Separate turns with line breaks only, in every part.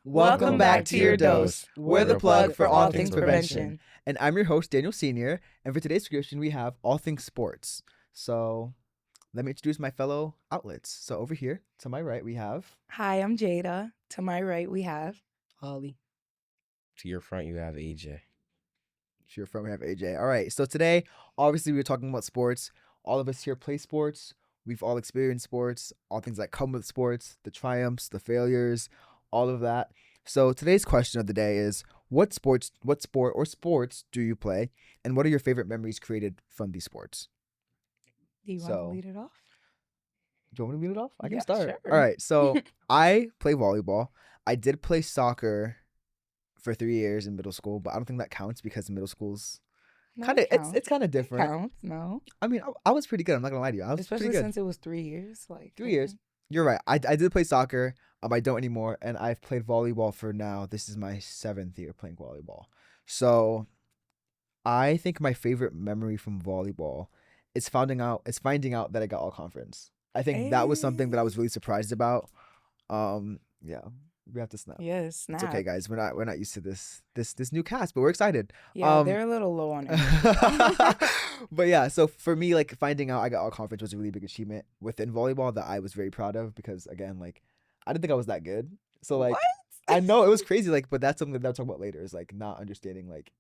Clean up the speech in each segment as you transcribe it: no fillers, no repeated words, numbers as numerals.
Welcome back to your dose. We're the plug for all things prevention.
And I'm your host, Daniel Sr. And for today's discussion, we have all things sports. So let me introduce my fellow outlets. So over here, to my right, we have...
Hi, I'm Jada. To my right, we have
Holly.
To your front, you have AJ.
To your front, we have AJ. All right. So today, obviously, we were talking about sports. All of us here play sports. We've all experienced sports, all things that come with sports, the triumphs, the failures, all of that. So today's question of the day is, what sport or sports do you play? And what are your favorite memories created from these sports?
Do you want to lead it off?
Do you want me to lead it off? I can
Yeah,
start.
sure.
All right. So I play volleyball. I did play soccer for 3 years in middle school, but I don't think that counts because middle school's kind of it's kind of different.
Counts, no.
I mean, I was pretty good. I'm not gonna lie to you. I was
Especially
pretty good.
since it was 3 years.
3 years. You're right. I did play soccer. I don't anymore, and I've played volleyball for now. This is my 7th year playing volleyball. So I think my favorite memory from volleyball is finding out that I got all conference. I think that was something that I was really surprised about. Yeah, we have to snap.
Yes, snap.
It's okay, guys. We're not used to this new cast, but we're excited.
Yeah, they're a little low on it.
But yeah, so for me, like, finding out I got all conference was a really big achievement within volleyball that I was very proud of because, again, like, I didn't think I was that good. So, like,
What?
I know it was crazy, like, but that's something that I'll talk about later, is like not understanding like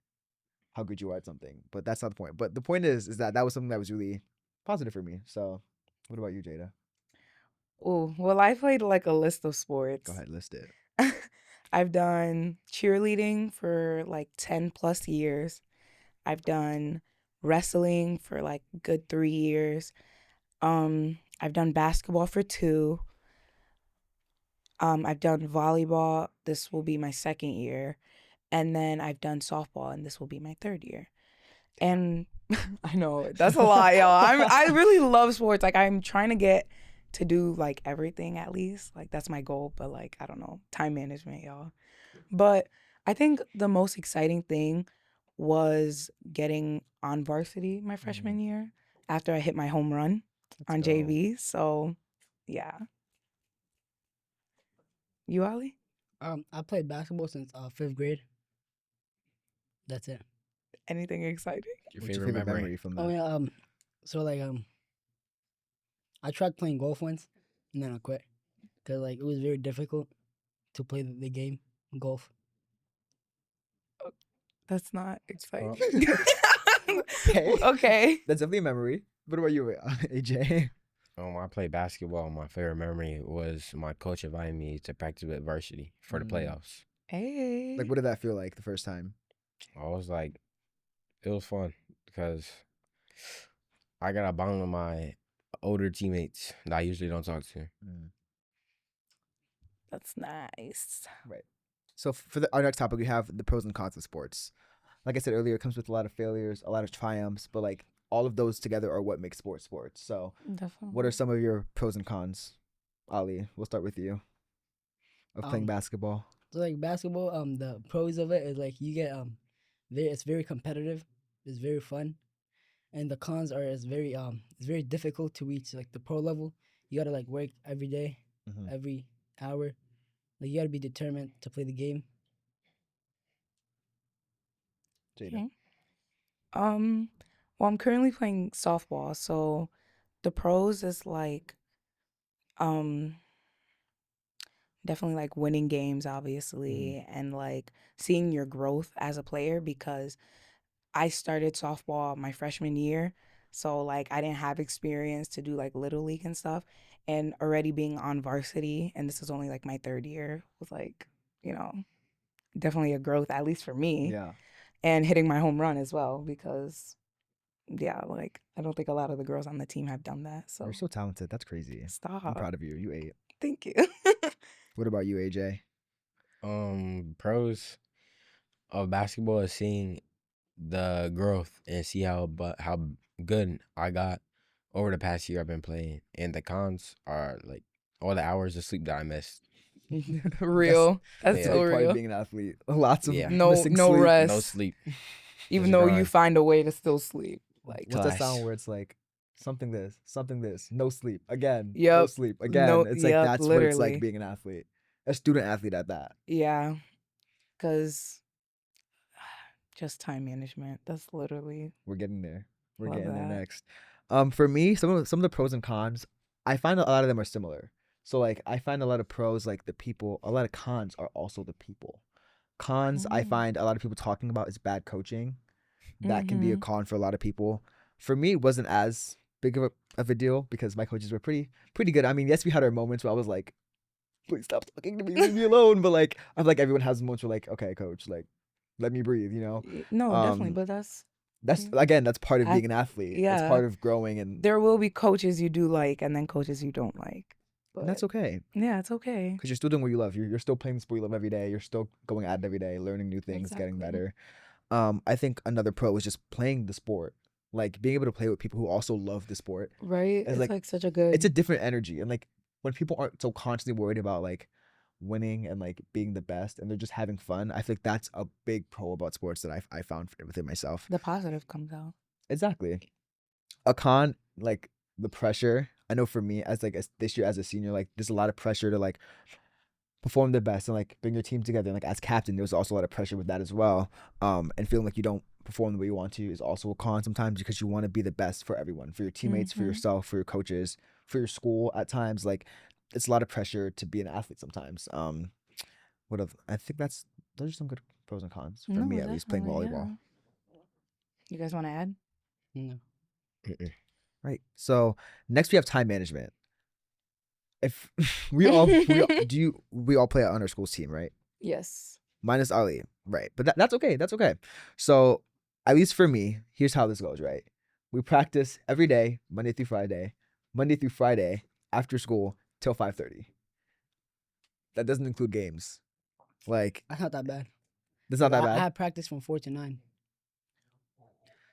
how good you are at something. But that's not the point. But the point is that was something that was really positive for me. So what about you, Jada?
Oh, well, I played like a list of sports.
Go ahead, list it.
I've done cheerleading for like 10 plus years. I've done wrestling for like good 3 years. I've done basketball for 2. I've done volleyball. This will be my 2nd year. And then I've done softball, and this will be my 3rd year. And I know that's a lot, y'all. I really love sports. Like, I'm trying to get to do like everything at least. Like, that's my goal. But like, I don't know, time management, y'all. But I think the most exciting thing was getting on varsity my freshman year after I hit my home run on JV. So, yeah. You, Ollie?
I played basketball since 5th grade. That's it.
Anything exciting?
What's your favorite memory from that?
Oh yeah. So like I tried playing golf once, and then I quit because like it was very difficult to play the game golf.
That's not exciting.
Okay.
Okay.
That's definitely a memory. What about you, AJ?
I played basketball. My favorite memory was my coach inviting me to practice with varsity for the playoffs.
Hey.
Like, what did that feel like the first time?
I was like, it was fun because I got a bond with my older teammates that I usually don't talk to.
That's nice.
Right. So for our next topic, we have the pros and cons of sports. Like I said earlier, it comes with a lot of failures, a lot of triumphs, but like all of those together are what makes sports. So
Definitely.
what are some of your pros and cons? Ali, we'll start with you. Of playing basketball.
So like basketball, the pros of it is like you get it's very competitive, it's very fun, and the cons are it's very difficult to reach like the pro level. You gotta like work every day, every hour. Like you gotta be determined to play the game.
Jada.
Okay. Well, I'm currently playing softball, so the pros is like definitely like winning games, obviously, and like seeing your growth as a player because I started softball my freshman year. So like I didn't have experience to do like Little League and stuff. And already being on varsity, and this is only like my 3rd year, was like, definitely a growth, at least for me.
Yeah.
And hitting my home run as well because, yeah, like I don't think a lot of the girls on the team have done that. So
You're so talented. That's crazy.
stop.
I'm proud of you. You ate.
Thank you.
What about you, AJ?
Pros of basketball is seeing the growth and see how good I got over the past year I've been playing. And the cons are like all the hours of sleep that I missed.
Real. That's
yeah.
so
Like part
real.
of being an athlete. Lots of
No
missing
no
sleep.
rest.
No sleep.
Even
Just
though you
grind.
find a way to still sleep. Like
What's that
Gosh.
sound where it's like something this, no sleep again, no
Yep.
sleep again.
No-
It's like
yep,
that's what it's
literally.
like being an athlete. A student athlete at that.
Yeah, because just time management. That's literally
We're getting there. We're
love
getting there
that.
next. For me, some of the pros and cons, I find a lot of them are similar. So like I find a lot of pros like the people, a lot of cons are also the people. Cons I
Mm.
find a lot of people talking about is bad coaching. That can be a
Mhm.
con for a lot of people. For me, it wasn't as big of a deal because my coaches were pretty good. I mean, yes, we had our moments where I was like, please stop talking to me, leave me alone. But like I feel like everyone has moments where like, okay, coach, like let me breathe, you know?
No, definitely,
Um
but that's
that's again, that's part of
I
being an athlete. It's
yeah.
part of growing and
There will be coaches you do like, and then coaches you don't like.
that's
But
okay.
yeah, it's okay.
Because you're still doing what you love. You're still playing the sport you love every day. You're still going at it every day, learning new things, getting
Exactly.
better. I think another pro is just playing the sport. Like being able to play with people who also love the sport.
Right?
It's
It's
like
like such a
it's a
good.
different energy. And like when people aren't so constantly worried about like winning and like being the best and they're just having fun, I think that's a big pro about sports that I found within myself.
The positive comes out.
Exactly. A con, like the pressure. I know for me as like this year as a senior, like there's a lot of pressure to like perform the best and like bring your team together. And like as captain, there was also a lot of pressure with that as well. And feeling like you don't perform the way you want to is also a con sometimes because you want to be the best for everyone, for your teammates, for
Mhm.
yourself, for your coaches, for your school. At times, like it's a lot of pressure to be an athlete sometimes. I think those are some good pros and cons for
No,
me at least playing
definitely,
volleyball.
yeah. You guys want to add?
No.
Mm-mm.
Right. So next we have time management. If we all play on our school's team, right?
Yes.
Minus Ali, right? But that's okay. That's okay. So at least for me, here's how this goes, right? We practice every day, Monday through Friday after school till 5:30. That doesn't include games. Like
That's not that bad.
that's not that
I
bad.
had practice from 4 to 9.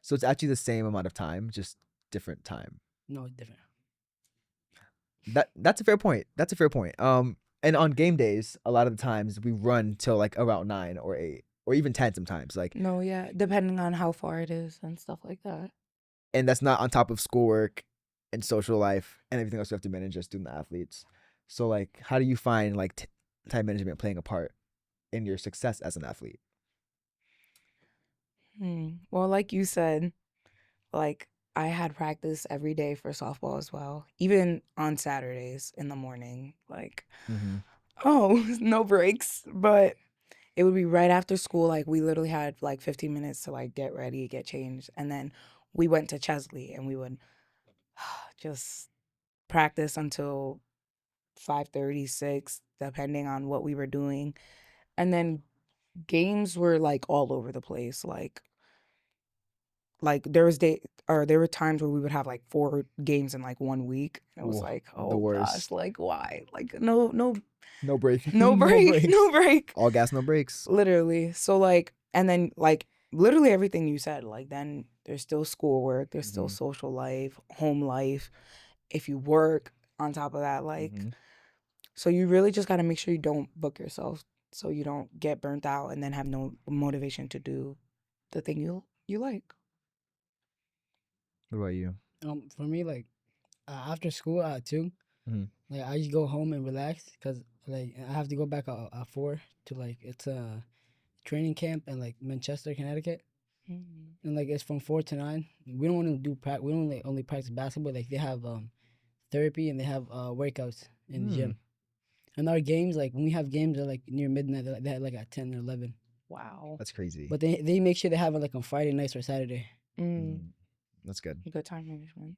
So it's actually the same amount of time, just different time.
No, it's different.
That's a fair point. That's a fair point. And on game days, a lot of the times we run till like around 9 or 8 or even 10 sometimes. Like,
No, yeah. Depending on how far it is and stuff like that.
and that's not on top of schoolwork and social life and everything else you have to manage as student athletes. So like, how do you find like time management playing a part in your success as an athlete?
Well, like you said, like I had practice every day for softball as well, even on Saturdays in the morning. Like,
Mm-hmm.
oh, no breaks, but it would be right after school. Like we literally had like 15 minutes to like get ready, get changed, and then we went to Chesley and we would just practice until 5:36, depending on what we were doing. And then games were like all over the place. Like there were times where we would have like 4 games in like 1 week. And it was
Ooh,
like,
the
oh gosh,
worst.
like why? Like no
No break.
no
No
break,
breaks.
no break.
All gas, no breaks.
Literally. So like and then like literally everything you said, like then there's still schoolwork, there's still
Mhm.
social life, home life. If you work on top of that, like
Mhm.
so you really just got to make sure you don't book yourself so you don't get burnt out and then have no motivation to do the thing you like.
What about you?
For me, like after school at 2,
Mhm.
like I just go home and relax because like I have to go back at 4 to like it's a training camp in like Manchester, Connecticut, and like it's from 4 to 9. We don't want to do we don't like, only practice basketball. Like they have therapy and they have workouts in the
Hmm.
gym. And our games, like when we have games, are like near midnight. They're like at 10 or 11.
Wow.
That's crazy.
But they make sure they have it like on Friday nights or Saturday.
Mm,
That's good.
good time management.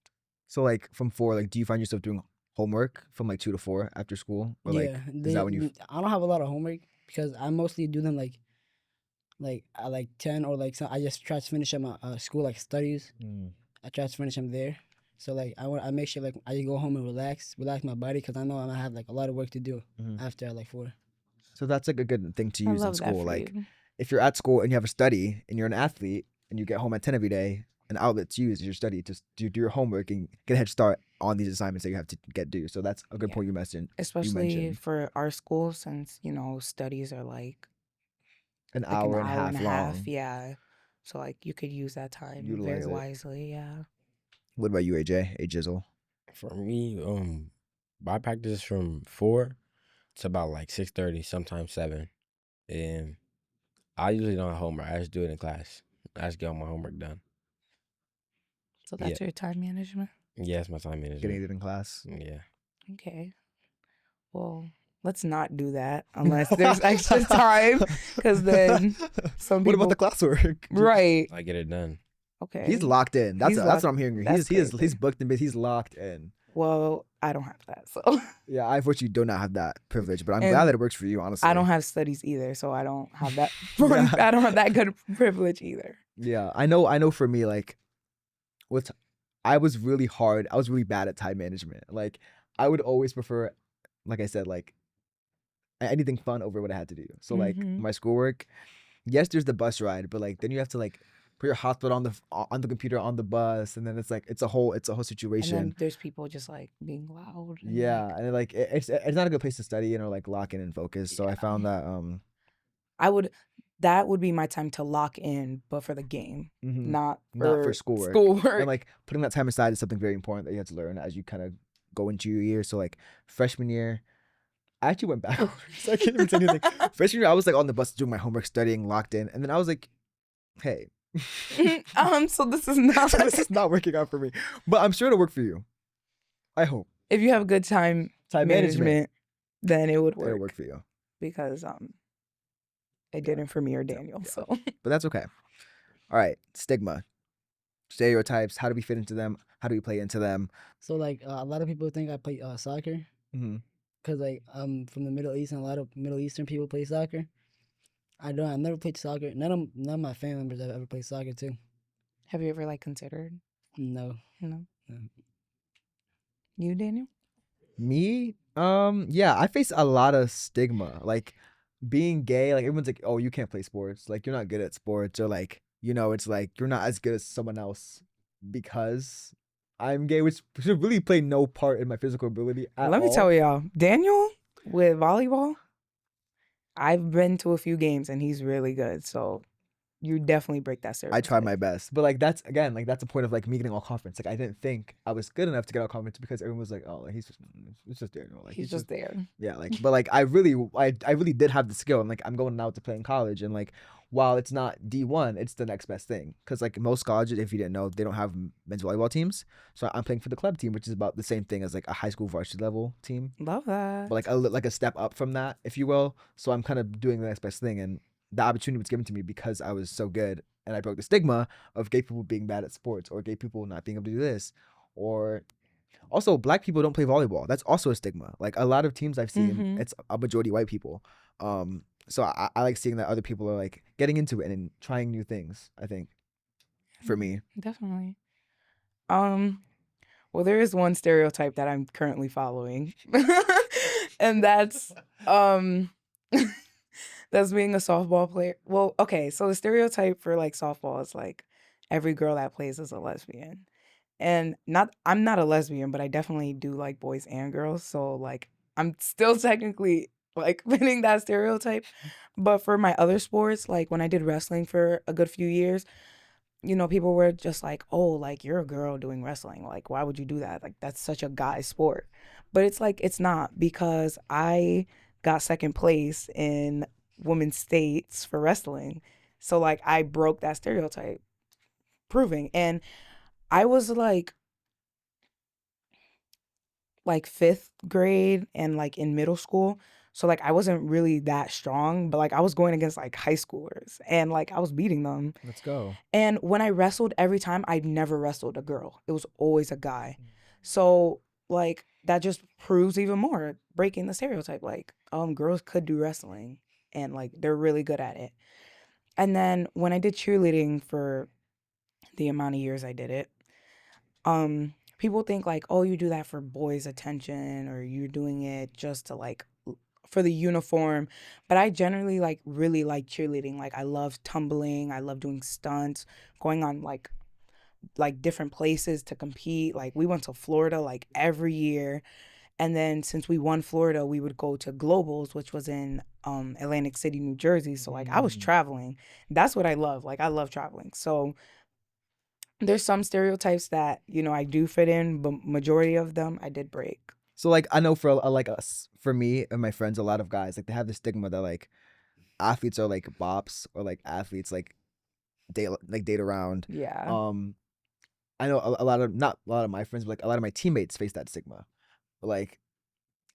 So like from 4, like do you find yourself doing homework from like 2 to 4 after school, or like
Yeah,
is that when you?
I don't have a lot of homework because I mostly do them like at like 10 or like I just try to finish them at school like studies.
Mm.
I try to finish them there. So like I make sure like I go home and relax my body because I know I'm gonna have like a lot of work to do
Mhm.
after like 4.
So that's like a good thing to
I
use in
love that
school.
for
Like
you.
if you're at school and you have a study and you're an athlete and you get home at 10 every day, an outlet to use is your study to do your homework and get a head start on these assignments that you have to get due. So that's a good
Yeah.
point you mentioned.
Especially for our school since, studies are like
An
an
hour and a
hour and
half
a half.
long.
Yeah. So like you could use that time very
Utilize it.
wisely. Yeah.
What about you, AJ? A Jizzle.
For me, my practice is from 4 to about like 6:30, sometimes 7. And I usually don't have homework. I just do it in class. I just get all my homework done.
So that's your time management?
Yeah, it's my time
Getting
management.
it in class.
Yeah.
Okay. Well, let's not do that unless there's extra time, because then some
What
people.
about the classwork?
Right.
I get it done.
Okay.
He's locked in. That's
He's
what I'm
locked-
hearing.
that's
He's
crazy.
booked in, but he's locked in.
Well, I don't have that, so
Yeah, I unfortunately do not have that privilege, but I'm
And
glad that it works for you. Honestly,
I don't have studies either, so I don't have that.
Yeah.
I don't have that good privilege either.
Yeah, I know. For me, like, I was really hard. I was really bad at time management. Like, I would always prefer, like I said, like anything fun over what I had to do. So like
Mhm.
my schoolwork, yes, there's the bus ride, but like then you have to like put your hotspot on the computer on the bus, and then it's like it's a whole
And
situation.
then there's people just like being loud. And,
Yeah,
like,
and like it's not a good place to study and or like lock in and focus. So I
Yeah.
found that
that would be my time to lock in, but for the game,
mhm,
not
not
for
for schoolwork.
Schoolwork.
And like putting that time aside is something very important that you have to learn as you kind of go into your year. So like freshman year, I actually went backwards. I can't even say anything. Freshman year, I was like on the bus doing my homework, studying, locked in, and then I was like, hey.
So this is not.
This is not working out for me, but I'm sure it'll work for you. I hope.
If you have good time
Time
management, then it would
It'll
work
work for you,
because it didn't for me or Daniel.
yeah.
So
but that's okay. All right, stigma, stereotypes. How do we fit into them? How do we play into them?
So like a lot of people think I play soccer
Mm-hmm.
because like I'm from the Middle East and a lot of Middle Eastern people play soccer. I don't. I've never played soccer. None of my family members have ever played soccer too.
have you ever like considered?
No.
No.
No.
You, Daniel?
Me, yeah, I face a lot of stigma. Like being gay, like everyone's like, oh, you can't play sports. Like you're not good at sports, or like it's like you're not as good as someone else because I'm gay, which should really play no part in my physical ability at
Let me
all.
tell y'all, Daniel with volleyball, I've been to a few games and he's really good. So you definitely break that
I
stereotype.
tried my best, but like that's again, like that's the point of like me getting all conference. Like I didn't think I was good enough to get all conference because everyone was like, oh, like, it's just Daniel. Like
He's just there.
yeah, like but like I really did have the skill, and like I'm going out to play in college, and like while it's not D1, it's the next best thing because like most colleges, if you didn't know, they don't have men's volleyball teams. So I'm playing for the club team, which is about the same thing as like a high school varsity level team,
Love that.
but like a step up from that, if you will. So I'm kind of doing the next best thing, and the opportunity was given to me because I was so good, and I broke the stigma of gay people being bad at sports or gay people not being able to do this, or also black people don't play volleyball. That's also a stigma. Like a lot of teams I've seen,
Mhm.
it's a majority white people. So I like seeing that other people are like getting into it and trying new things. I think for me,
Definitely. Well, there is one stereotype that I'm currently following. And that's that's being a softball player. Well, okay, so the stereotype for like softball is like every girl that plays is a lesbian. And I'm not a lesbian, but I definitely do like boys and girls. So like I'm still technically like fitting that stereotype. But for my other sports, like when I did wrestling for a good few years, people were just like, oh, like you're a girl doing wrestling. Like, why would you do that? Like, that's such a guy sport. But it's like, it's not, because I got second place in women's states for wrestling. So, like, I broke that stereotype, proving. And I was like fifth grade and like in middle school. So like I wasn't really that strong, but like I was going against like high schoolers and like I was beating them.
let's go.
And when I wrestled, every time I never wrestled a girl. It was always a guy. So like that just proves even more breaking the stereotype. Like girls could do wrestling and like they're really good at it. And then when I did cheerleading for the amount of years I did it, people think like, oh, you do that for boys' attention or you're doing it just to like for the uniform. But I generally like really like cheerleading. Like I love tumbling, I love doing stunts, going on like different places to compete. Like we went to Florida like every year. And then since we won Florida, we would go to Globals, which was in Atlantic City, New Jersey. So like I was traveling. That's what I love. Like I love traveling. So there's some stereotypes that, I do fit in, but majority of them I did break.
So like I know for like us, for me and my friends, a lot of guys like they have this stigma that like athletes are like bops or like athletes date around.
Yeah.
Um, I know a lot of not a lot of my friends, but like a lot of my teammates face that stigma. Like,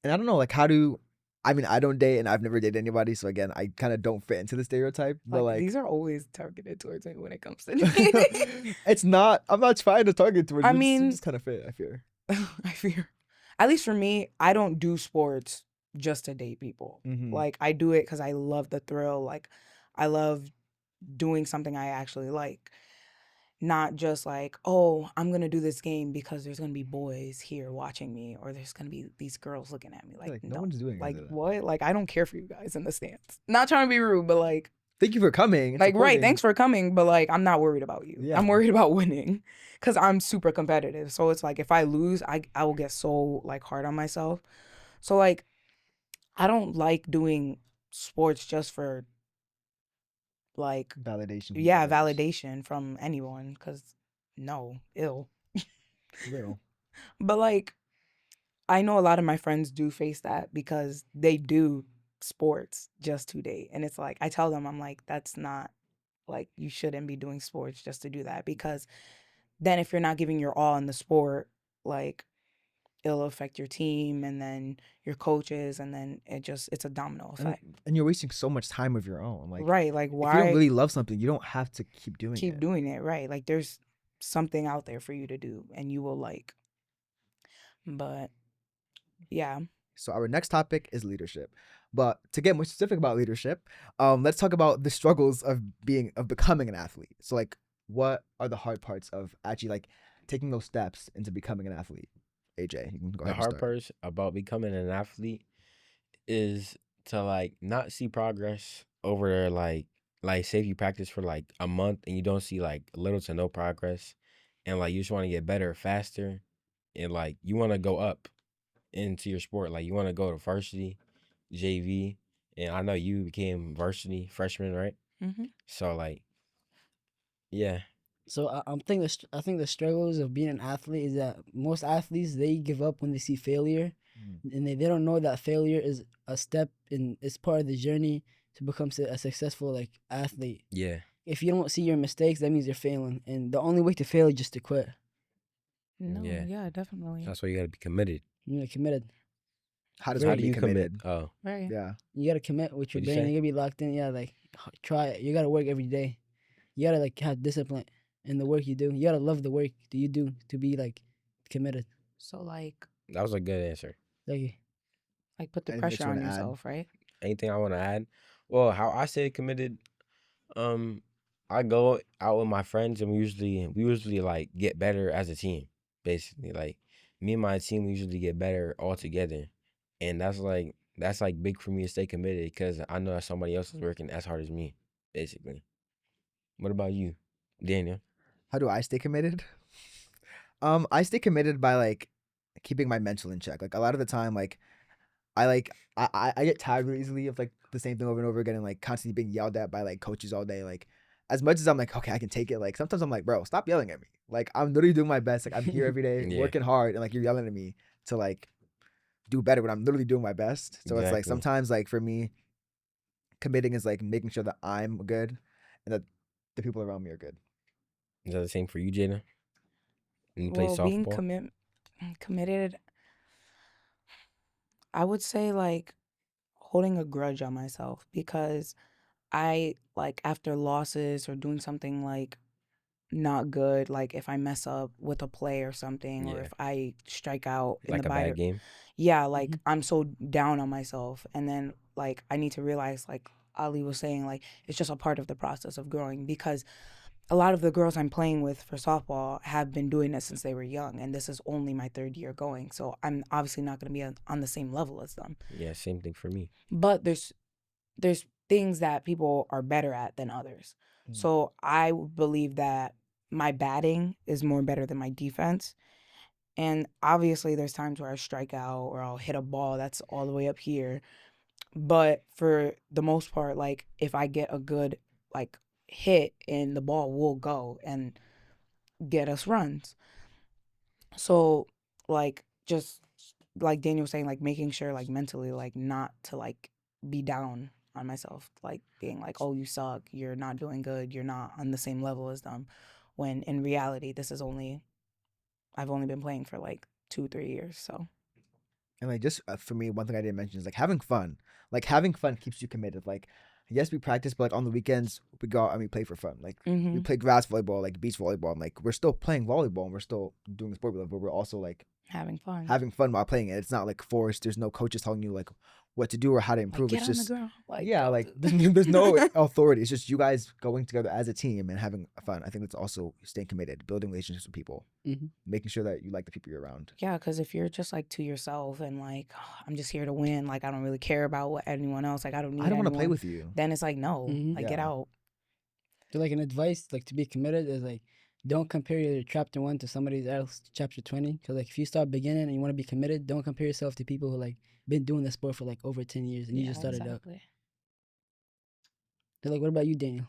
and I don't know, like how do I mean I don't date and I've never dated anybody, so again I kind of don't fit into the stereotype. But
Like
like,
these are always targeted towards me when it comes to dating.
it's not. I'm not trying to target towards
I
you. You
mean,
just kind of fit. I fear.
I fear. At least for me, I don't do sports just to date people.
Mm-hmm.
Like I do it because I love the thrill. Like I love doing something I actually like. Not just like, oh, I'm gonna do this game because there's gonna be boys here watching me, or there's gonna be these girls looking at me. Like,
Like no
no,
one's doing any
like
of that.
what? Like I don't care for you guys in the stands. Not trying to be rude, but
Thank you for coming. And
like right,
supporting.
thanks for coming, but like I'm not worried about you.
Yeah.
I'm worried about winning, because I'm super competitive. So it's like if I lose, I will get so like hard on myself. So like I don't like doing sports just for like
Validation. from
yeah
others.
validation from anyone, because no, ill.
Real.
But like I know a lot of my friends do face that because they do sports just to date. And it's like, I tell them, I'm like, that's not like, you shouldn't be doing sports just to do that. Because then if you're not giving your all in the sport, like, it'll affect your team and then your coaches. And then it's a domino
And,
effect.
and you're wasting so much time of your own. Like,
Right. Like,
if you don't
why
really love something, you don't have to keep doing
keep
it.
doing it? Right. Like, there's something out there for you to do and you will like. But yeah.
So our next topic is leadership. But to get more specific about leadership, let's talk about the struggles of becoming an athlete. So like, what are the hard parts of actually like taking those steps into becoming an athlete? AJ, you can go
The
ahead and
hard
start.
part about becoming an athlete is to like not see progress over like say if you practice for like a month and you don't see like little to no progress, and like you just want to get better faster, and like you want to go up into your sport, like you want to go to varsity, JV, and I know you became varsity freshman, right?
Mm-hmm.
So like, yeah,
So I think the struggles of being an athlete is that most athletes they give up when they see failure, and they don't know that failure is a step in it's part of the journey to become a successful like athlete.
yeah,
If you don't see your mistakes, that means you're failing, and the only way to fail is just to quit.
No,
Yeah.
yeah, definitely.
that's why you gotta be committed.
You're committed.
How does
How
one
do
be
you
committed?
commit? Oh,
Right.
Yeah.
You gotta commit with your
What'd you
brain.
say?
You gotta be locked in. Yeah, like try it. You gotta work every day. You gotta like have discipline in the work you do. You gotta love the work that you do to be like committed.
So like
that was a good answer.
Like
put the
Anything that
pressure
you
on
wanna add?
yourself, right?
Anything I want to add? Well, how I say committed, um, I go out with my friends and we usually like get better as a team. Basically, like me and my team we usually get better all together, and that's like big for me to stay committed because I know that somebody else is working as hard as me. Basically, what about you, Daniel?
How do I stay committed? I stay committed by like keeping my mental in check. Like a lot of the time, I get tired really easily of like the same thing over and over again and like constantly being yelled at by like coaches all day. Like as much as I'm like, okay, I can take it. Like sometimes I'm like, bro, stop yelling at me. Like I'm literally doing my best. Like I'm here every day
Yeah,
working hard and like you're yelling at me to like do better when I'm literally doing my best. So it's like
exactly.
sometimes like for me, committing is like making sure that I'm good and that the people around me are good.
Is that the same for you, Jada? And you play
Well, being
softball?
committed, I would say like holding a grudge on myself because I like after losses or doing something like not good, like if I mess up with a play or something, or
Yeah,
if I strike out in the
like a bad
biter,
game.
yeah, like
Mhm.
I'm so down on myself. And then like I need to realize, like Ali was saying, like it's just a part of the process of growing because a lot of the girls I'm playing with for softball have been doing it since they were young, and this is only my third year going. So I'm obviously not going to be on the same level as them.
Yeah, same thing for me.
But there's things that people are better at than others.
Mm.
So I believe that my batting is more better than my defense. And obviously there's times where I strike out or I'll hit a ball that's all the way up here. But for the most part, like if I get a good like hit and the ball will go and get us runs. So like just like Daniel was saying, like making sure like mentally like not to like be down on myself, like being like, oh, you suck, you're not doing good, you're not on the same level as them, when in reality I've only been playing for like 2-3 years. So
And like just for me, one thing I didn't mention is like having fun. Like having fun keeps you committed. Like yes, we practice, but like on the weekends we go out and we play for fun. Like we play grass volleyball, like beach volleyball, and like we're still playing volleyball and we're still doing the sport we love, but we're also like
having fun.
having fun while playing it. It's not like forced. There's no coaches telling you like what to do or how to
Like
improve.
get
It's
on
just
the ground. Like
yeah,
go
like
to-
there's no authority. It's just you guys going together as a team and having fun. I think that's also staying committed, building relationships with people, making sure that you like the people you're around.
Yeah, because if you're just like to yourself and like I'm just here to win, like I don't really care about what anyone else, like I don't need
I don't want to
anyone,
play with you.
then it's like no,
Mhm.
like get
Yeah.
out.
So like an advice, like to be committed is like don't compare your chapter 1 to somebody else chapter 20. Because like if you start beginning and you want to be committed, don't compare yourself to people who like been doing the sport for like over 10 years and you just started out.
exactly.
So like what about you, Daniel?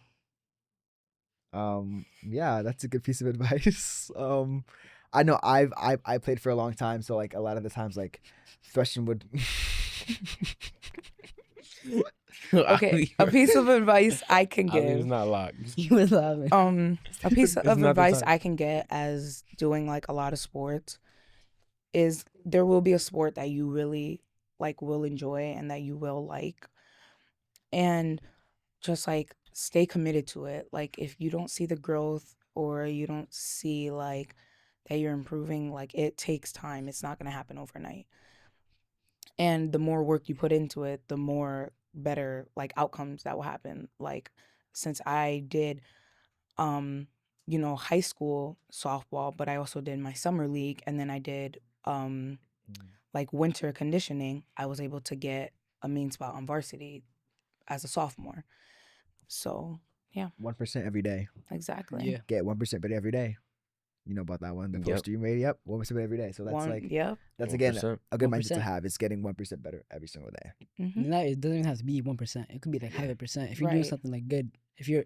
Yeah, that's a good piece of advice. I know I played for a long time, so like a lot of the times like Threshin would
Okay, a piece of advice I can
I mean, it's
give.
not locked.
He was laughing.
A piece
It's
of
not the
advice
time.
I can get as doing like a lot of sports is there will be a sport that you really like will enjoy and that you will like, and just like stay committed to it. Like if you don't see the growth or you don't see like that you're improving, like it takes time. It's not going to happen overnight. And the more work you put into it, the more better like outcomes that will happen. Like since I did high school softball, but I also did my summer league and then I did like winter conditioning, I was able to get a main spot on varsity as a sophomore. So, yeah,
1% every day.
exactly.
Yeah.
Get 1% better every day. You know about that one, the
Yep.
poster you made. Yep, 1% better every day. So that's
Yep.
that's again
1%.
a good mindset to
1%.
have. It's getting 1% better every single day.
Mm-hmm.
And that it doesn't even have to be 1%. It could be like half a percent. If you're doing
Right.
something like good, if you're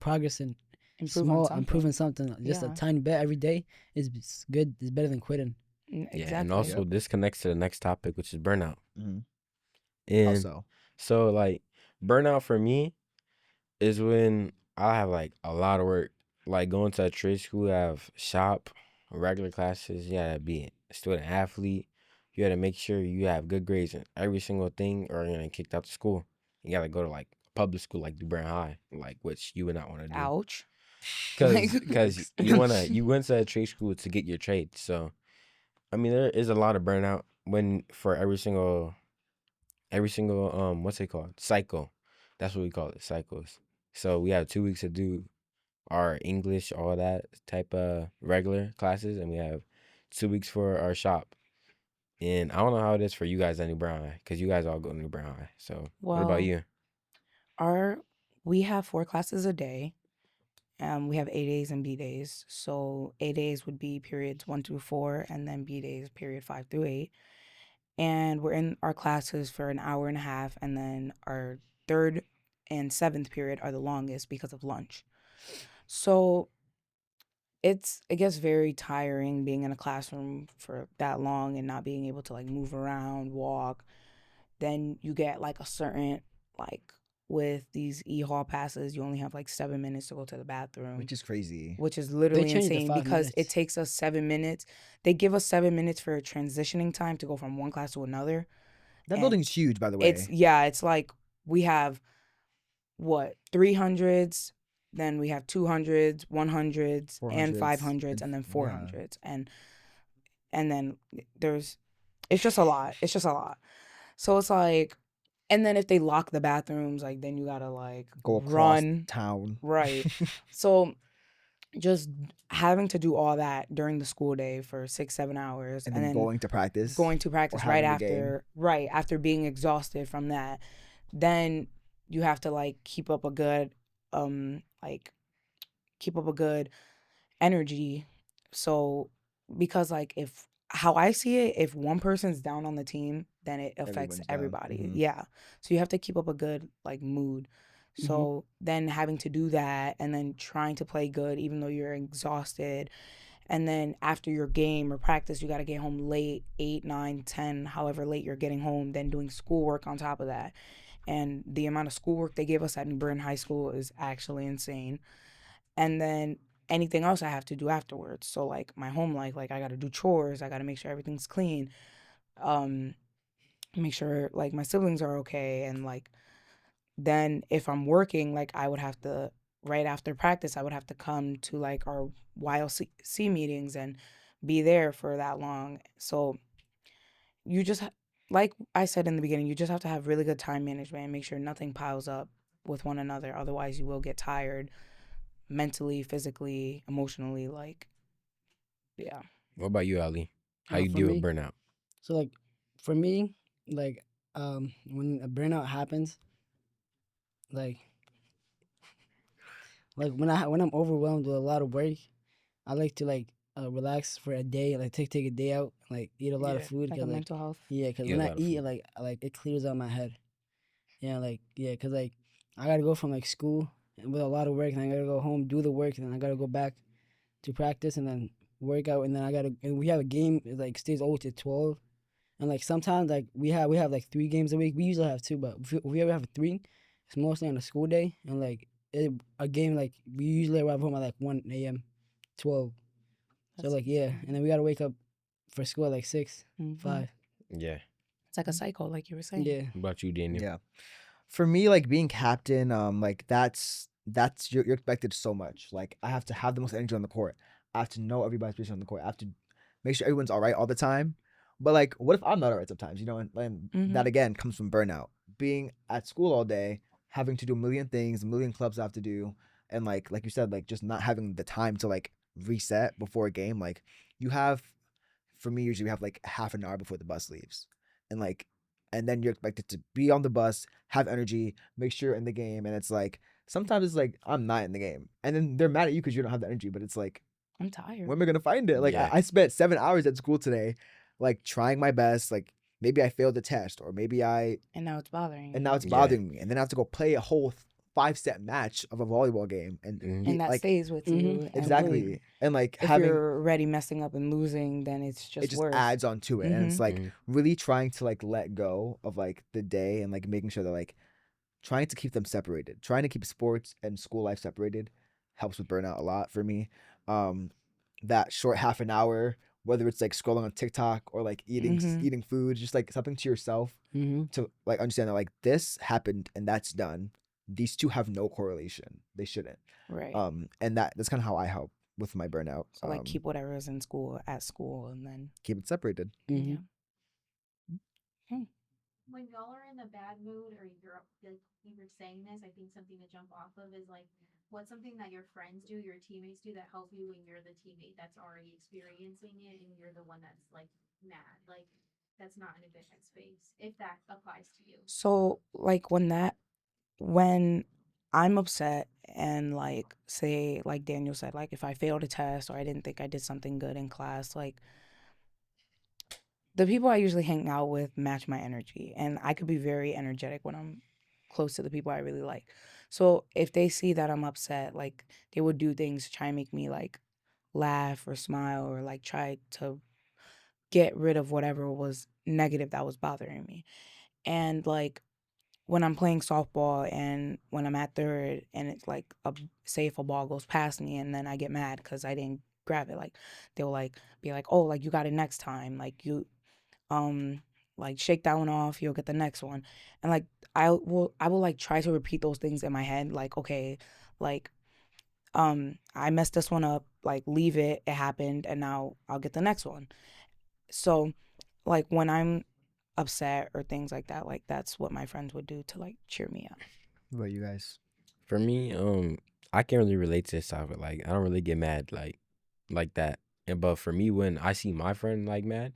progressing
Improve on
small,
something.
improving something just a
Yeah.
tiny bit every day is good. It's better than quitting.
Exactly.
Yeah, and also this connects to the next topic, which is burnout.
Mm-hmm.
And
Also,
so like burnout for me is when I have like a lot of work, like going to a trade school, have shop, regular classes. You gotta be a student athlete. You gotta make sure you have good grades in every single thing, or you're gonna get kicked out of school. You gotta go to like public school, like New Brown High, like which you would not want to do.
Ouch.
Because you went to a trade school to get your trade. So I mean, there is a lot of burnout when for every single what's it called, cycle. That's what we call it, cycles. So we have 2 weeks to do our English, all that type of regular classes, and we have 2 weeks for our shop. And I don't know how it is for you guys at New Brown High, because you guys all go to New Brown High. So what
Well,
about you?
We have 4 classes a day. We have A days and B days. So A days would be periods 1 through 4, and then B days period 5 through 8. And we're in our classes for an hour and a half, and then our 3rd and 7th period are the longest because of lunch. So it gets very tiring being in a classroom for that long and not being able to like move around, walk. Then you get like a certain like with these e-hall passes, you only have like 7 minutes to go to the bathroom,
which is crazy.
which is literally
changed to
insane
5
because it
minutes.
takes us 7 minutes. They give us 7 minutes for transitioning time to go from one class to another.
That
and
building's huge, by the way.
It's like we have 300s, then we have 200s, 100s, and
400s,
500s, and then
yeah.
400s, and then it's just a lot. It's just a lot. So it's like, and then if they lock the bathrooms, like then you gotta like
Go across
run.
town.
Right. So just having to do all that during the school day for 6-7 hours,
and then going to practice.
right
having
after being exhausted from that, then you have to like keep up a good energy. So because like if how I see it, if one person's down on the team, then it affects
Everyone's down.
everybody.
Mhm.
Yeah. So you have to keep up a good like mood. So then having to do that and then trying to play good even though you're exhausted, And then after your game or practice, you got to get home late, 8, 9, 10, however late you're getting home, then doing schoolwork on top of that. And the amount of schoolwork they gave us at New Bern High School is actually insane. And then anything else I have to do afterwards. So like my home life, like I got to do chores, I got to make sure everything's clean, um, make sure like my siblings are okay, and like then if I'm working, like I would have to right after practice, I would have to come to like our YLC meetings and be there for that long. So you just like I said in the beginning, you just have to have really good time management and make sure nothing piles up with one another. Otherwise, you will get tired mentally, physically, emotionally. Like, yeah.
What about you, Ali? How you
For
deal with
me,
burnout?
so like for me, like when a burnout happens, like when I'm overwhelmed with a lot of work, I like to like relax for a day, like take a day out, like eat a lot of
Yeah.
food,
Like a
cause like
mental health.
yeah, cause
Eat a
when I
lot of
eat,
food.
like it clears out my head. Yeah, like yeah, cause like I gotta go from like school with a lot of work, and I gotta go home, do the work, and then I gotta go back to practice, and then work out, and then and we have a game it, like stays over to 12, and like sometimes like we have like 3 games a week. We usually have two, but if we ever have three, it's mostly on a school day, and like a game like we usually arrive home at like 1 a.m., 12. So
That's
like yeah,
insane.
and then we gotta wake up for school at like 6,
Hmm.
5.
Yeah.
It's like a cycle, like you were saying.
Yeah.
What about you, Daniel?
Yeah. For me, like being captain, like that's you're expected so much. Like I have to have the most energy on the court. I have to know everybody's position on the court. I have to make sure everyone's all right all the time. But like, what if I'm not all right sometimes? You know, and
Hmm.
that again comes from burnout. Being at school all day, having to do a million things, a million clubs I have to do, and like you said, like just not having the time to like reset before a game. Like you have, for me, usually we have like half an hour before the bus leaves, and like and then you're expected to be on the bus, have energy, make sure you're in the game. And it's like sometimes it's like I'm not in the game, and then they're mad at you because you don't have the energy. But it's like,
I'm tired.
when am I gonna find it? Like
Yeah.
I spent 7 hours at school today, like trying my best. Like maybe I failed the test, or maybe
And now it's bothering
and
you.
now it's
Yeah.
bothering me, and then I have to go play a whole 5 set match of a volleyball game, and
Mhm.
be
And that
like
stays with
Mhm.
you. And
exactly, and like
if
having
you're already messing up and losing, then it's
it
just
just
worse.
adds on to it, and it's
Hmm.
like
Mhm.
really trying to like let go of like the day, and like making sure that like trying to keep them separated, trying to keep sports and school life separated helps with burnout a lot for me. Um, that short half an hour, whether it's like scrolling on TikTok or like
Hmm.
eating food, just like something to yourself
Mhm.
to like understand that like this happened and that's done. These two have no correlation. They shouldn't.
Right.
And that's kind of how I help with my burnout.
So like keep whatever is in school at school, and then
Keep it separated.
yeah.
Mhm.
Hmm.
When y'all are in a bad mood or you're like you were saying this, I think something to jump off of is like what's something that your friends do, your teammates do that help you when you're the teammate that's already experiencing it and you're the one that's like mad, like that's not in a good headspace, if that applies to you.
So like when I'm upset and like say like Daniel said, like if I failed a test or I didn't think I did something good in class, like the people I usually hang out with match my energy, and I could be very energetic when I'm close to the people I really like. So if they see that I'm upset, like they would do things to try and make me like laugh or smile or like try to get rid of whatever was negative that was bothering me. And like when I'm playing softball and when I'm at third and it's like say if a ball goes past me and then I get mad because I didn't grab it, like they'll like be like, oh, like you got it next time, like you um like shake that one off, you'll get the next one. And like I will like try to repeat those things in my head, like okay, like I messed this one up, like leave it, it happened, and now I'll get the next one. So like when I'm upset or things like that, like that's what my friends would do to like cheer me up.
What about you guys?
For me, I can't really relate to this topic. Like, I don't really get mad like that. And but for me, when I see my friend like mad,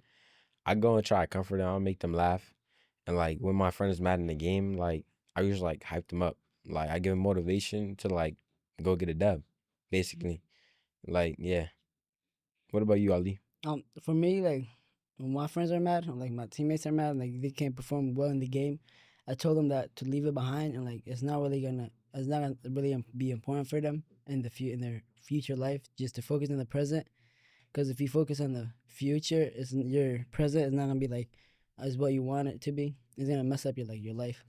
I go and try to comfort them. I'll make them laugh. And like when my friend is mad in the game, like I usually like hype them up. Like I give them motivation to like go get a dub, basically. Like yeah. What about you, Ali?
For me, like when my friends are mad, or like my teammates are mad, like they can't perform well in the game, I told them that to leave it behind, and like it's not gonna really be important for them in in their future life, just to focus on the present. Because if you focus on the future, your present is not gonna be like as what you want it to be. It's gonna mess up your life.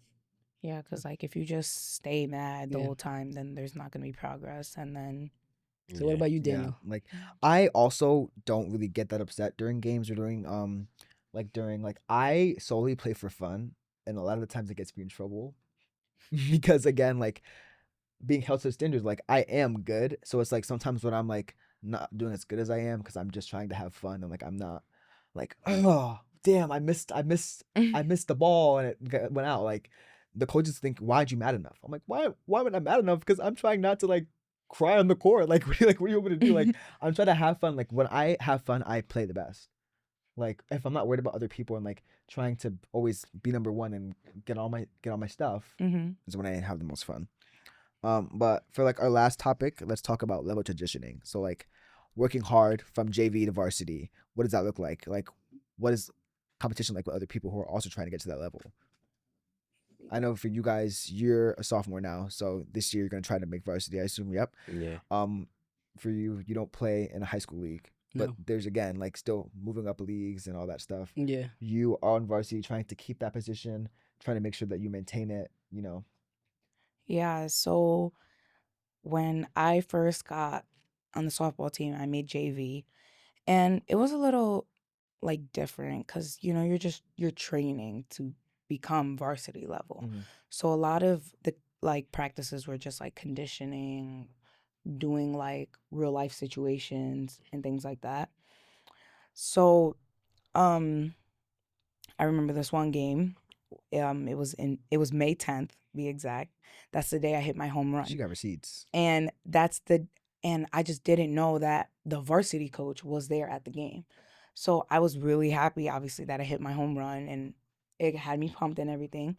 Yeah, because like if you just stay mad the
Yeah.
whole time, then there's not gonna be progress. And then
So what
Yeah.
about you,
Yeah,
Daniel?
like I also don't really get that upset during games or during like I solely play for fun, and a lot of the times it gets me in trouble because again, like being held to standards, like I am good, so it's like sometimes when I'm like not doing as good as I am because I'm just trying to have fun and like I'm not like, oh damn, I missed the ball and went out. Like the coaches think, why'd you mad enough? I'm like, why would I mad enough? Because I'm trying not to like cry on the court. Like what do you want me to do? Like I'm trying to have fun. Like when I have fun, I play the best. Like if I'm not worried about other people and like trying to always be number one and get all my stuff
hmm
is when I have the most fun. But for like our last topic, let's talk about level transitioning. So like working hard from JV to varsity. What does that look like? Like what is competition like with other people who are also trying to get to that level? I know for you guys, you're a sophomore now, so this year you're gonna try to make varsity. I assume. Yep.
Yeah.
For you, you don't play in a high school league, but
No.
there's again like still moving up leagues and all that stuff.
Yeah.
You are on varsity, trying to keep that position, trying to make sure that you maintain it. You know.
yeah. So when I first got on the softball team, I made JV, and it was a little like different because you're training to become varsity level.
Mhm.
So a lot of the like practices were just like conditioning, doing like real life situations and things like that. So um I remember this one game. It was May 10th, be exact. That's the day I hit my home
She
run.
got receipts.
And and I just didn't know that the varsity coach was there at the game. So I was really happy obviously that I hit my home run, and it had me pumped and everything.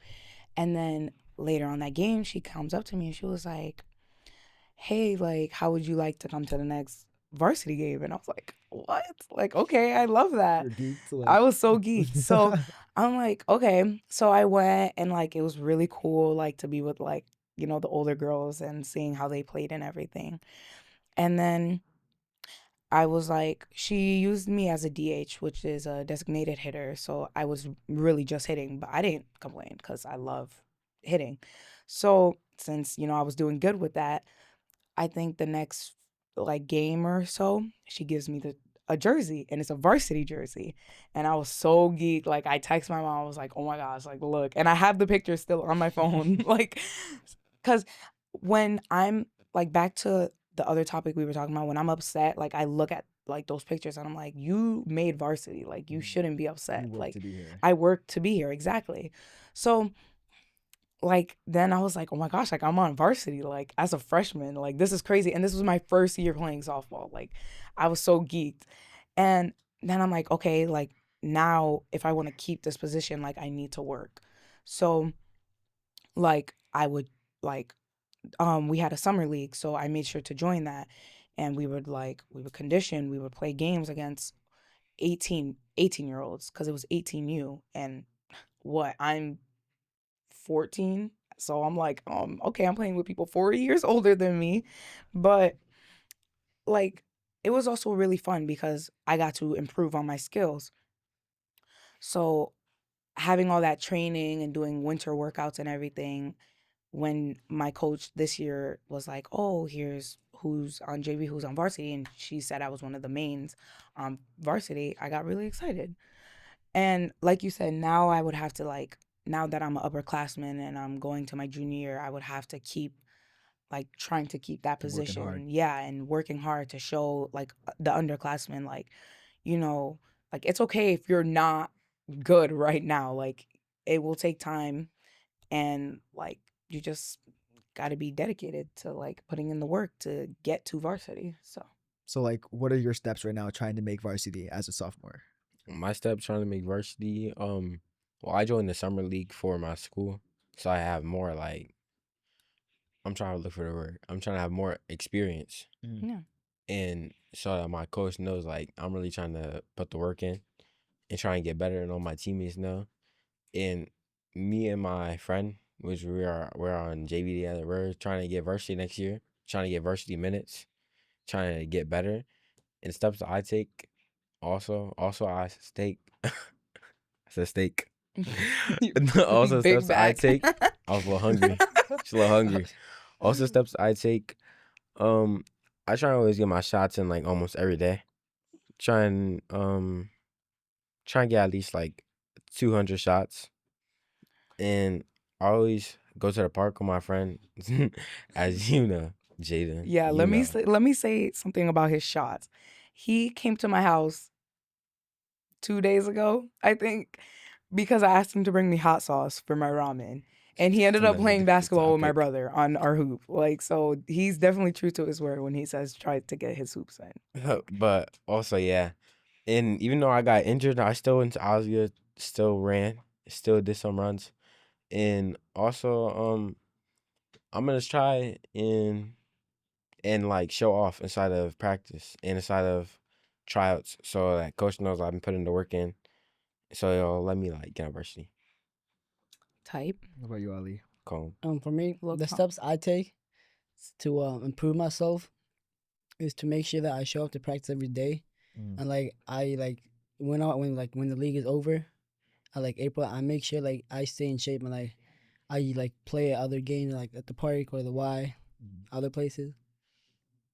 And then later on that game, she comes up to me and she was like, "Hey, like, how would you like to come to the next varsity game?" And I was like, "What?" Like, okay, I love that.
You're geeked, like.
I was so geeked. So I'm like, okay. So I went, and like it was really cool, like to be with like, the older girls and seeing how they played and everything. And then I was like, she used me as a DH, which is a designated hitter. So I was really just hitting, but I didn't complain because I love hitting. So since, I was doing good with that, I think the next like game or so, she gives me a jersey, and it's a varsity jersey. And I was so geeked. Like I text my mom, I was like, "Oh my gosh, like look." And I have the picture still on my phone. Like cuz when I'm like back to the other topic we were talking about, when I'm upset, like I look at like those pictures and I'm like, "You made varsity. Like you
Mhm.
shouldn't be
You
upset."
work
Like
to be here.
I worked to be here, exactly. So like then I was like, oh my gosh, like I'm on varsity, like as a freshman, like this is crazy. And this was my first year playing softball. Like I was so geeked. And then I'm like, okay, like now if I want to keep this position, like I need to work. So like I would like we had a summer league, so I made sure to join that. And we would condition, we would play games against 18 year olds because it was 18U. And what I'm 14. So I'm like, okay, I'm playing with people 4 years older than me. But like it was also really fun because I got to improve on my skills. So having all that training and doing winter workouts and everything, when my coach this year was like, "Oh, here's who's on JV, who's on varsity," and she said I was one of the mains on varsity, I got really excited. And like you said, now I would have to like now that I'm an upperclassman and I'm going to my junior year, I would have to keep like trying to keep that
Working hard.
position. Yeah, and working hard to show like the underclassmen like, you know, like it's okay if you're not good right now. Like it will take time, and like you just got to be dedicated to like putting in the work to get to varsity. So,
So like, what are your steps right now trying to make varsity as a sophomore?
My step trying to make varsity. Well, I joined the summer league for my school, so I have more like I'm trying to look for the word. I'm trying to have more experience,
yeah.
and so that my coach knows like I'm really trying to put the work in and try and get better, and all my teammates know. And me and my friend, which we're on JV together, we're trying to get varsity next year, trying to get varsity minutes, trying to get better. and steps that I take. Also I steak. I said steak. Also
Big
steps that I
back.
take. I was a little hungry. Just a little hungry. Also steps I take. Um, I try to always get my shots in like almost every day. Try and try and get at least like 200 shots. And I always go to the park with my friend, as you know, Jada.
Yeah,
You know.
let me say something about his shots. He came to my house 2 days ago, I think, because I asked him to bring me hot sauce for my ramen. And he ended up
Sometimes
playing
it's a
basketball with my
topic.
brother on our hoop. Like, so he's definitely true to his word when he says try to get his hoops in.
But also, yeah. And even though I got injured, I still went to Osgood, still ran, still did some runs. And also, I'm gonna try and like show off inside of practice and inside of tryouts, so that coach knows I've been putting the work in. So he'll let me like get on varsity.
Type.
What about you, Ali?
Cool.
For me,
Look,
the steps I take to improve myself is to make sure that I show up to practice every day, and like I like when the league is over, I like April, I make sure like I stay in shape, and like I like play other games like at the park or the Y, other places,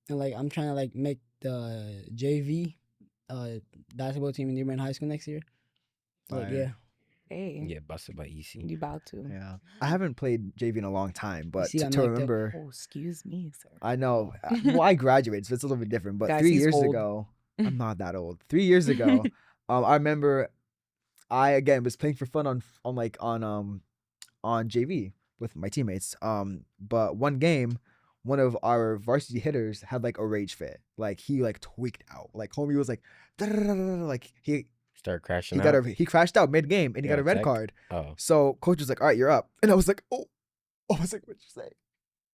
and like I'm trying to like make the JV basketball team in Newman High School next year. Like
Fire.
hey,
Yeah, busted by EC.
you about to.
Yeah, I haven't played JV in a long time, but
see, I'm
to
like the-
remember,
Oh, excuse me, sir.
I know. Well, I graduated, so it's a little bit different. But
Guys,
3
he's
years
old.
ago, I'm not that old. 3 years ago, I remember I again was playing for fun on JV with my teammates. But one game, one of our varsity hitters had like a rage fit. Like he like tweaked out. Like homie was like, like
Start crashing
he got
out.
he crashed out mid game and he
You
got a
got
red
checked?
card.
Oh,
So coach was like, all right, you're up. And I was like, oh, I was like, what'd you say?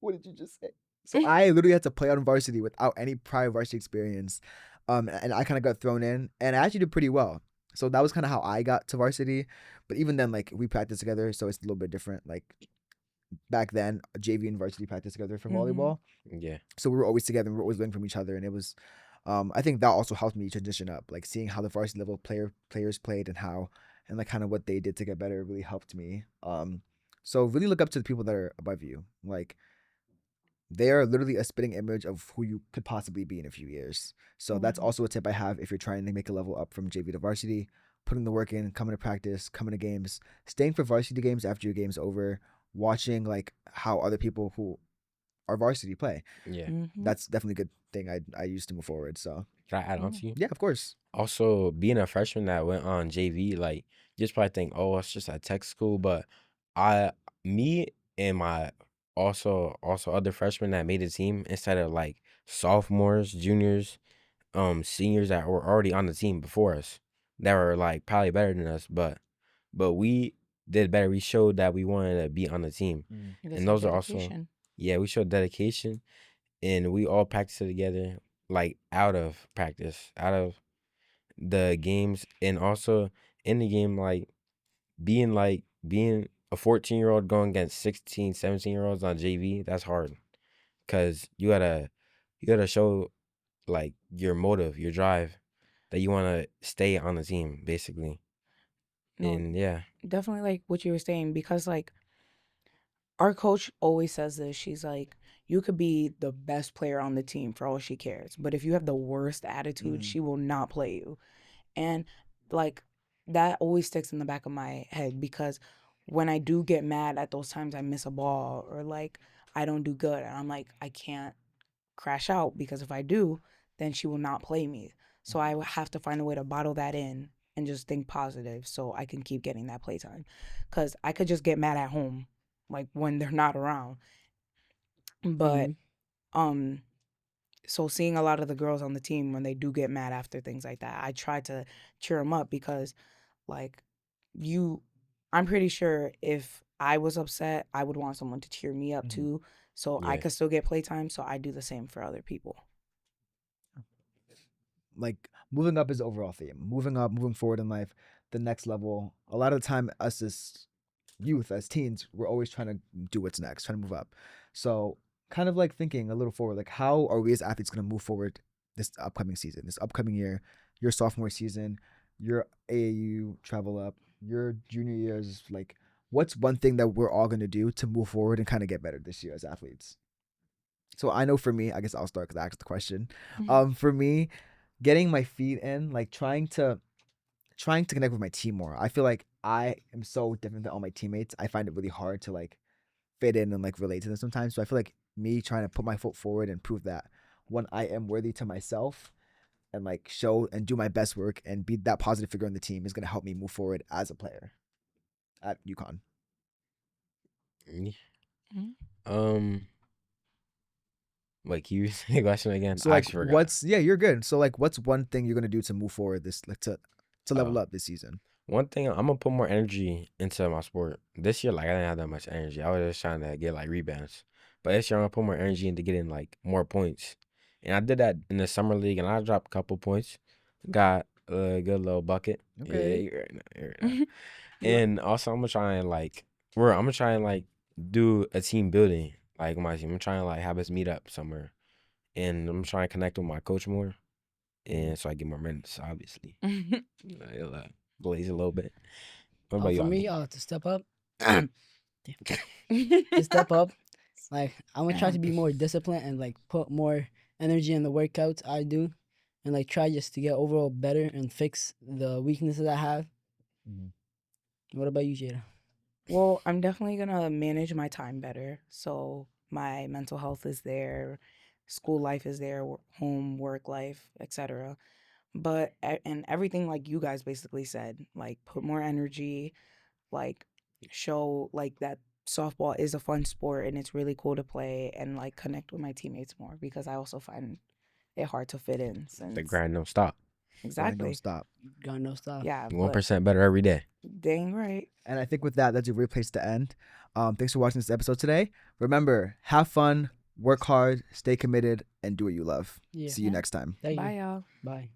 What did you just say? So I literally had to play on varsity without any prior varsity experience. And I kind of got thrown in and I actually did pretty well. So that was kind of how I got to varsity. But even then, like we practiced together, so it's a little bit different. Like back then, JV and varsity practiced together for
Mhm.
volleyball.
yeah.
So we were always together and we were always learning from each other. And it was, I think that also helped me transition up. Like seeing how the varsity level players played and like kind of what they did to get better really helped me. So really look up to the people that are above you. Like they are literally a spitting image of who you could possibly be in a few years. So that's
Mhm.
also a tip I have if you're trying to make a level up from JV to varsity. Putting the work in, coming to practice, coming to games, staying for varsity games after your game's over, watching like how other people who are varsity play.
Yeah.
Mhm.
That's definitely a good thing I used to move forward. So
Can I add on
Yeah.
to you?
yeah, of course.
Also, being a freshman that went on JV, like you just probably think, oh, it's just at tech school, but me and my also other freshmen that made the team instead of like sophomores, juniors, seniors that were already on the team before us, that were like probably better than us, but we did better. We showed that we wanted to be on the team,
It is
and
some
those are also
dedication.
yeah, we showed dedication, and we all practiced together, like out of practice, out of the games, and also in the game, being a 14-year-old going against 16, 17-year-olds on JV. That's hard because you gotta show like your motive, your drive, that you want to stay on the team basically.
No,
And yeah,
definitely like what you were saying because like our coach always says this. She's like, you could be the best player on the team for all she cares, but if you have the worst attitude, she will not play you. And like that always sticks in the back of my head because when I do get mad at those times I miss a ball or like I don't do good and I'm like I can't crash out because if I do, then she will not play me. So I have to find a way to bottle that in and just think positive so I can keep getting that playtime. Cuz I could just get mad at home like when they're not around. But um so seeing a lot of the girls on the team when they do get mad after things like that, I try to cheer them up because like you I'm pretty sure if I was upset, I would want someone to cheer me up too so I
yeah,
could still get playtime, so I do the same for other people.
Like moving up is the overall theme. Moving up, moving forward in life, the next level. A lot of the time, us as youth, as teens, we're always trying to do what's next, trying to move up. So kind of like thinking a little forward, like how are we as athletes going to move forward this upcoming season, this upcoming year, your sophomore season, your AAU travel up, your junior year is like, what's one thing that we're all gonna do to move forward and kind of get better this year as athletes? So I know for me, I guess I'll start because I asked the question. For me, getting my feet in, like trying to connect with my team more. I feel like I am so different than all my teammates. I find it really hard to like fit in and like relate to them sometimes. So I feel like me trying to put my foot forward and prove that when I am worthy to myself and like show and do my best work and be that positive figure on the team is gonna help me move forward as a player at UConn.
Me?
Mhm.
Wait, can you say the question again?
So
I
like,
actually forgot.
you're good. So like, what's one thing you're gonna do to move forward this like to level up this season?
One thing, I'm gonna put more energy into my sport. This year, like I didn't have that much energy. I was just trying to get like rebounds. But this year, I'm gonna put more energy into getting like more points. And I did that in the summer league, and I dropped a couple points. Got a good little bucket.
Okay.
Yeah, you're right now, you're right now. And also, I'm gonna try and like, do a team building like my team. I'm trying to like have us meet up somewhere, and I'm trying to connect with my coach more, and so I get more minutes. Obviously, it'll blaze a little bit. What about you?
For me,
Adi?
to step up, to step up, like I'm gonna try to be more disciplined and like put more energy in the workouts I do, and like try just to get overall better and fix the weaknesses I have. What about you, Jada?
Well, I'm definitely gonna manage my time better. So my mental health is there, school life is there, home, work life, etc. But and everything like you guys basically said, like put more energy, like show like that softball is a fun sport and it's really cool to play and like connect with my teammates more because I also find it hard to fit in since
The grind don't stop.
Grind don't
exactly.
stop.
Got no stop.
Yeah,
1% better every day.
dang right.
And I think with that, that's a great place to end. Thanks for watching this episode today. Remember, have fun, work hard, stay committed, and do what you love.
Yeah.
See you next time.
Thank
Bye
you.
y'all.
Bye.